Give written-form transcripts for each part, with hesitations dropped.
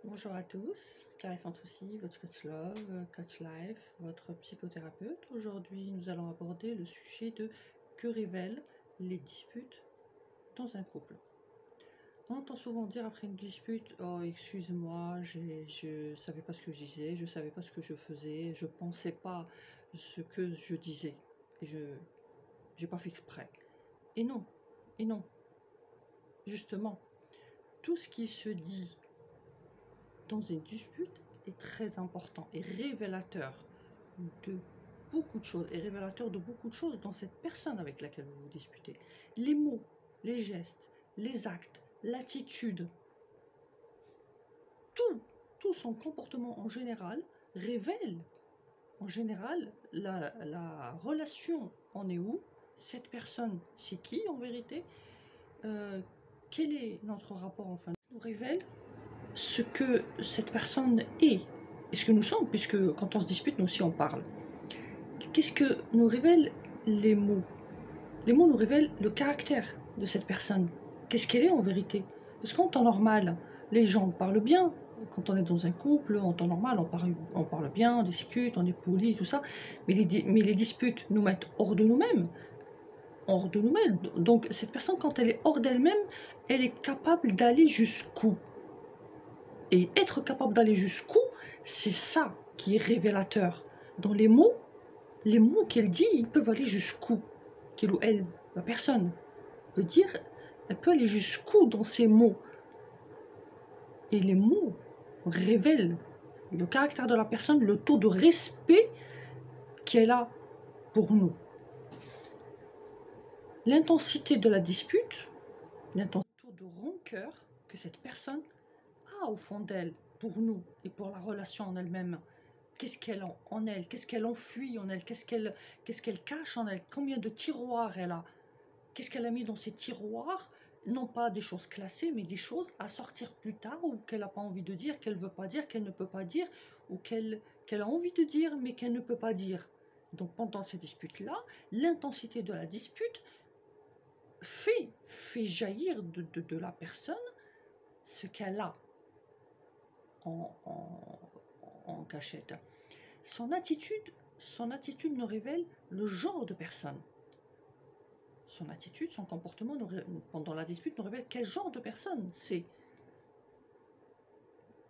Bonjour à tous, Carrie Fantasy, votre coach love, coach life, votre psychothérapeute. Aujourd'hui, nous allons aborder le sujet de que révèlent les disputes dans un couple. On entend souvent dire après une dispute: oh, excuse-moi, je savais pas ce que je disais, je savais pas ce que je faisais, je pensais pas ce que je disais et je j'ai pas fait exprès. Et non, et non, justement, tout ce qui se dit dans une dispute est très important et révélateur de beaucoup de choses, et révélateur de beaucoup de choses dans cette personne avec laquelle vous vous disputez. Les mots, les gestes, les actes, l'attitude, tout son comportement en général révèle en général la relation en est où, cette personne c'est qui en vérité, quel est notre rapport, enfin nous révèle ce que cette personne est et ce que nous sommes, puisque quand on se dispute, nous aussi on parle. Qu'est-ce que nous révèlent les mots? Les mots nous révèlent le caractère de cette personne. Qu'est-ce qu'elle est en vérité? Parce qu'en temps normal, les gens parlent bien. Quand on est dans un couple, en temps normal, on parle bien, on discute, on est poli, tout ça. Mais les disputes nous mettent hors de nous-mêmes. Hors de nous-mêmes. Donc cette personne, quand elle est hors d'elle-même, elle est capable d'aller jusqu'où? Et être capable d'aller jusqu'où, c'est ça qui est révélateur. Dans les mots qu'elle dit, ils peuvent aller jusqu'où? Qu'il ou elle, la personne, peut dire, elle peut aller jusqu'où dans ces mots? Et les mots révèlent le caractère de la personne, le taux de respect qu'elle a pour nous. L'intensité de la dispute, l'intensité de rancœur que cette personne a au fond d'elle pour nous et pour la relation en elle-même. Qu'est-ce qu'elle a en elle? Qu'est-ce qu'elle enfuit en elle? Qu'est-ce qu'elle cache en elle? Combien de tiroirs elle a? Qu'est-ce qu'elle a mis dans ces tiroirs? Non pas des choses classées, mais des choses à sortir plus tard, ou qu'elle n'a pas envie de dire, qu'elle ne veut pas dire, qu'elle ne peut pas dire, ou qu'elle a envie de dire, mais qu'elle ne peut pas dire. Donc pendant ces disputes-là, l'intensité de la dispute fait jaillir de la personne ce qu'elle a en cachette. Son attitude nous révèle le genre de personne. Son attitude, son comportement pendant la dispute nous révèle quel genre de personne c'est.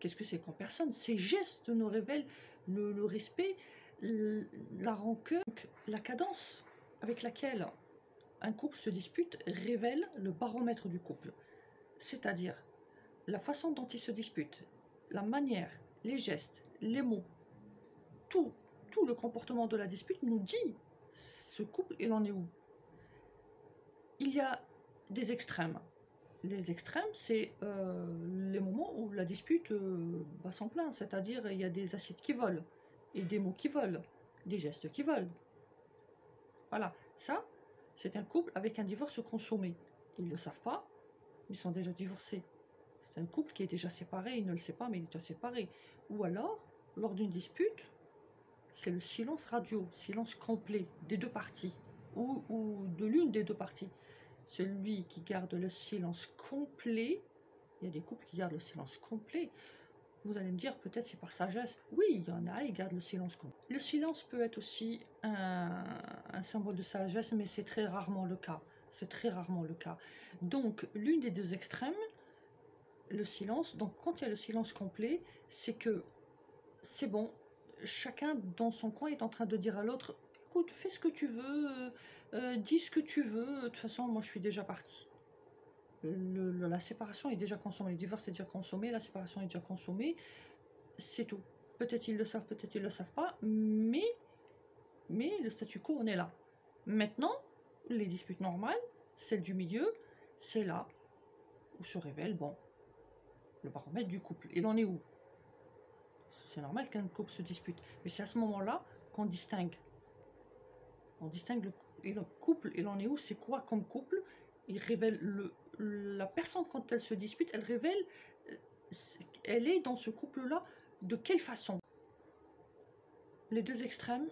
Qu'est-ce que c'est qu'en personne? Ses gestes nous révèlent le respect, la rancœur, la cadence avec laquelle un couple se dispute révèle le baromètre du couple. C'est-à-dire la façon dont il se dispute, la manière, les gestes, les mots, tout le comportement de la dispute nous dit ce couple, il en est où? Il y a des extrêmes. Les extrêmes, c'est les moments où la dispute bat son plein, c'est-à-dire il y a des acides qui volent, et des mots qui volent, des gestes qui volent. Voilà, ça, c'est un couple avec un divorce consommé. Ils ne le savent pas, ils sont déjà divorcés. C'est un couple qui est déjà séparé, il ne le sait pas, mais il est déjà séparé. Ou alors, lors d'une dispute, c'est le silence radio, silence complet des deux parties, ou de l'une des deux parties. Celui qui garde le silence complet, il y a des couples qui gardent le silence complet. Vous allez me dire, peut-être c'est par sagesse. Oui, il y en a, ils gardent le silence complet. Le silence peut être aussi un symbole de sagesse, mais c'est très rarement le cas. C'est très rarement le cas. Donc, l'une des deux extrêmes, le silence. Donc, quand il y a le silence complet, c'est que c'est bon, chacun dans son coin est en train de dire à l'autre: écoute, fais ce que tu veux, dis ce que tu veux, de toute façon, moi je suis déjà partie. La séparation est déjà consommée, le divorce est déjà consommé, la séparation est déjà consommée, c'est tout. Peut-être ils le savent, peut-être ils ne le savent pas, mais le statu quo, on est là. Maintenant, les disputes normales, celle du milieu, c'est là où se révèle, bon, le baromètre du couple. Il en est où? C'est normal qu'un couple se dispute, mais c'est à ce moment-là qu'on distingue. On distingue le couple, il en est où? C'est quoi comme couple? Il révèle la personne, quand elle se dispute, elle révèle, elle est dans ce couple-là de quelle façon? Les deux extrêmes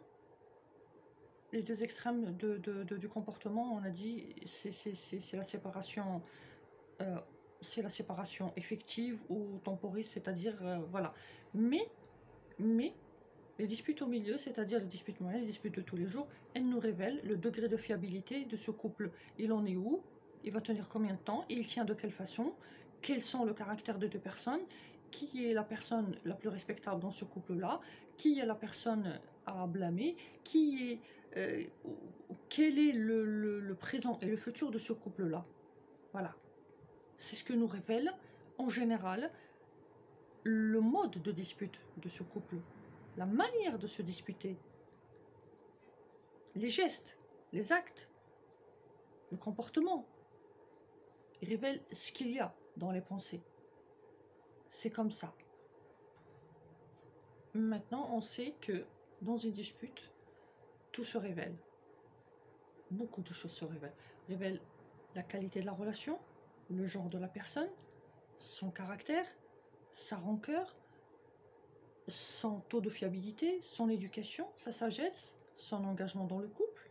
du comportement, on a dit, c'est la séparation c'est la séparation effective ou temporiste, c'est-à-dire, voilà. Mais les disputes au milieu, c'est-à-dire les disputes moyennes, les disputes de tous les jours, elles nous révèlent le degré de fiabilité de ce couple. Il en est où? Il va tenir combien de temps? Et il tient de quelle façon? Quels sont le caractère de deux personnes? Qui est la personne la plus respectable dans ce couple-là? Qui est la personne à blâmer? Quel est le présent et le futur de ce couple-là? Voilà. C'est ce que nous révèle, en général, le mode de dispute de ce couple. La manière de se disputer, les gestes, les actes, le comportement. Il révèle ce qu'il y a dans les pensées. C'est comme ça. Maintenant, on sait que dans une dispute, tout se révèle. Beaucoup de choses se révèlent. Révèle la qualité de la relation, le genre de la personne, son caractère, sa rancœur, son taux de fiabilité, son éducation, sa sagesse, son engagement dans le couple,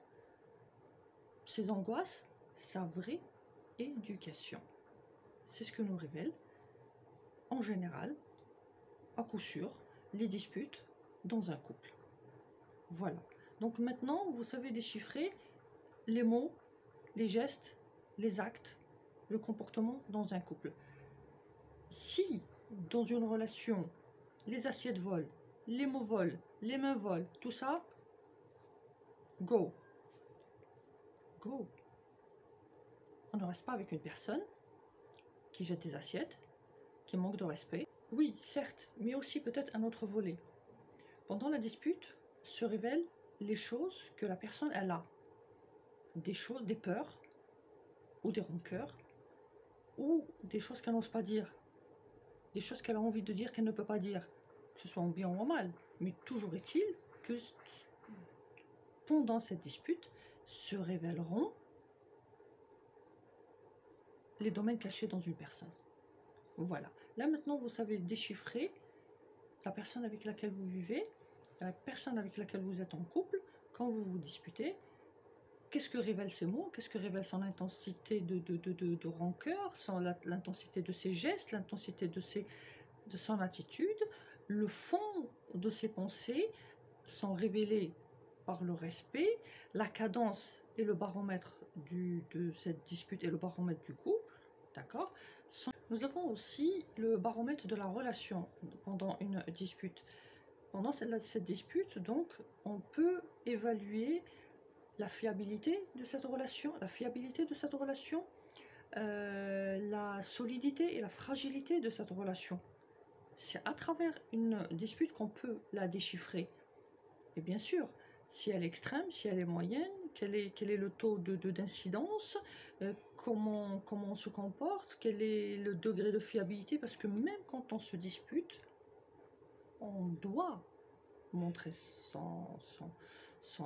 ses angoisses, sa vraie éducation. C'est ce que nous révèle, en général, à coup sûr, les disputes dans un couple. Voilà. Donc maintenant, vous savez déchiffrer les mots, les gestes, les actes, le comportement dans un couple. Si, dans une relation, les assiettes volent, les mots volent, les mains volent, tout ça, go. Go. On ne reste pas avec une personne qui jette des assiettes, qui manque de respect. Oui, certes, mais aussi peut-être un autre volet. Pendant la dispute, se révèlent les choses que la personne elle a. Des choses, des peurs, ou des rancœurs, ou des choses qu'elle n'ose pas dire. Des choses qu'elle a envie de dire qu'elle ne peut pas dire. Que ce soit en bien ou en mal. Mais toujours est-il que pendant cette dispute se révéleront les domaines cachés dans une personne. Voilà. Là maintenant, vous savez déchiffrer la personne avec laquelle vous vivez, la personne avec laquelle vous êtes en couple, quand vous vous disputez. Qu'est-ce que révèlent ces mots? Qu'est-ce que révèle son intensité de rancœur, l'intensité de ses gestes, l'intensité de son attitude? Le fond de ses pensées sont révélés par le respect, la cadence et le baromètre de cette dispute et le baromètre du couple, d'accord? Nous avons aussi le baromètre de la relation pendant une dispute. Pendant cette dispute, donc, on peut évaluer la fiabilité de cette relation, la solidité et la fragilité de cette relation. C'est à travers une dispute qu'on peut la déchiffrer. Et bien sûr, si elle est extrême, si elle est moyenne, quel est le taux d'incidence, comment on se comporte, quel est le degré de fiabilité, parce que même quand on se dispute, on doit montrer son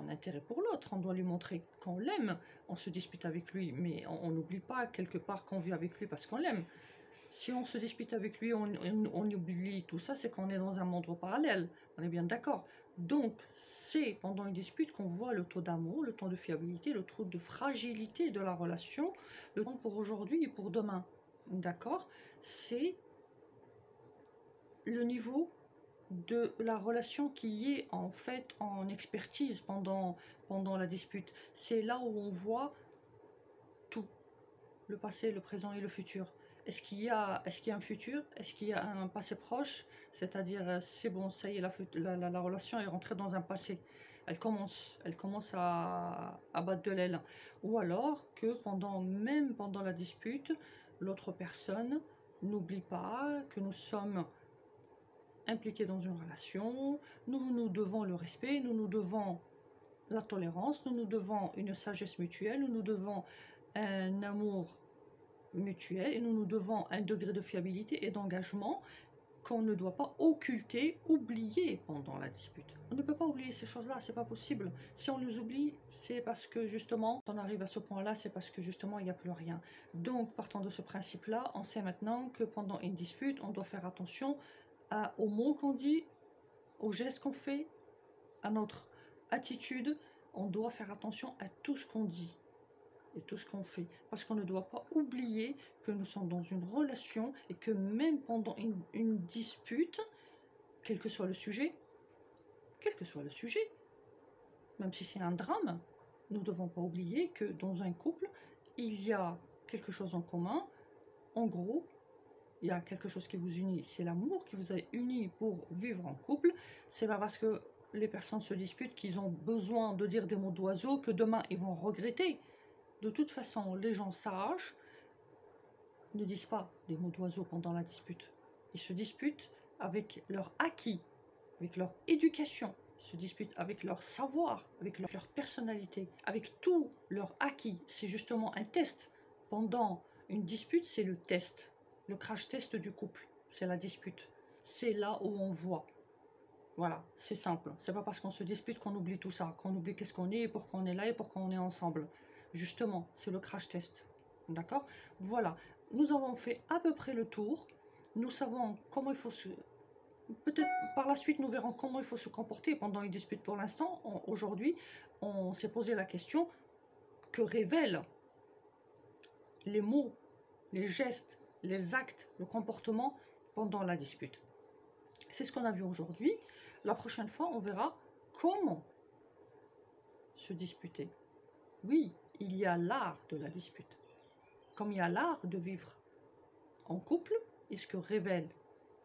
intérêt pour l'autre, on doit lui montrer qu'on l'aime, on se dispute avec lui, mais on n'oublie pas quelque part qu'on vit avec lui parce qu'on l'aime. Si on se dispute avec lui, on oublie tout ça, c'est qu'on est dans un monde parallèle, on est bien d'accord. Donc c'est pendant une dispute qu'on voit le taux d'amour, le taux de fiabilité, le taux de fragilité de la relation, le temps pour aujourd'hui et pour demain, d'accord? C'est le niveau de la relation qui est en fait en expertise pendant la dispute. C'est là où on voit tout, le passé, le présent et le futur. Est-ce qu'il y a un futur? Est-ce qu'il y a un passé proche? C'est-à-dire, c'est bon, ça y est, la relation est rentrée dans un passé. Elle commence à battre de l'aile. Ou alors que même pendant la dispute, l'autre personne n'oublie pas que nous sommes impliqués dans une relation, nous devons le respect, nous devons la tolérance, nous devons une sagesse mutuelle, nous devons un amour mutuel et nous devons un degré de fiabilité et d'engagement qu'on ne doit pas occulter, oublier pendant la dispute. On ne peut pas oublier ces choses-là, c'est pas possible. Si on les oublie, c'est parce que justement, quand on arrive à ce point-là, c'est parce que justement, il n'y a plus rien. Donc, partant de ce principe-là, on sait maintenant que pendant une dispute, on doit faire attention aux mots qu'on dit, aux gestes qu'on fait, à notre attitude. On doit faire attention à tout ce qu'on dit. et tout ce qu'on fait. Parce qu'on ne doit pas oublier que nous sommes dans une relation et que même pendant une dispute, quel que soit le sujet, même si c'est un drame, nous ne devons pas oublier que dans un couple, il y a quelque chose en commun. En gros, il y a quelque chose qui vous unit, c'est l'amour qui vous a unis pour vivre en couple. C'est pas parce que les personnes se disputent qu'ils ont besoin de dire des mots d'oiseau que demain ils vont regretter. De toute façon, les gens sages ne disent pas des mots d'oiseau pendant la dispute. Ils se disputent avec leur acquis, avec leur éducation, ils se disputent avec leur savoir, avec leur personnalité, avec tout leur acquis. C'est justement un test. Pendant une dispute, c'est le test, le crash test du couple, c'est la dispute. C'est là où on voit. Voilà, c'est simple. C'est pas parce qu'on se dispute qu'on oublie tout ça, qu'on oublie qu'est-ce qu'on est, et pourquoi on est là et pourquoi on est ensemble. Justement, c'est le crash test. D'accord? Voilà. Nous avons fait à peu près le tour. Nous savons comment il faut se... Peut-être par la suite, nous verrons comment il faut se comporter pendant une dispute. Pour l'instant, aujourd'hui, on s'est posé la question que révèlent les mots, les gestes, les actes, le comportement pendant la dispute. C'est ce qu'on a vu aujourd'hui. La prochaine fois, on verra comment se disputer. Oui, il y a l'art de la dispute. Comme il y a l'art de vivre en couple, et ce que révèlent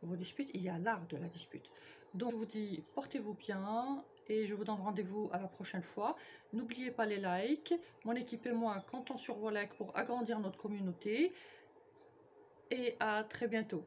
vos disputes, il y a l'art de la dispute. Donc je vous dis, portez-vous bien et je vous donne rendez-vous à la prochaine fois. N'oubliez pas les likes. Mon équipe et moi comptons sur vos likes pour agrandir notre communauté. Et à très bientôt.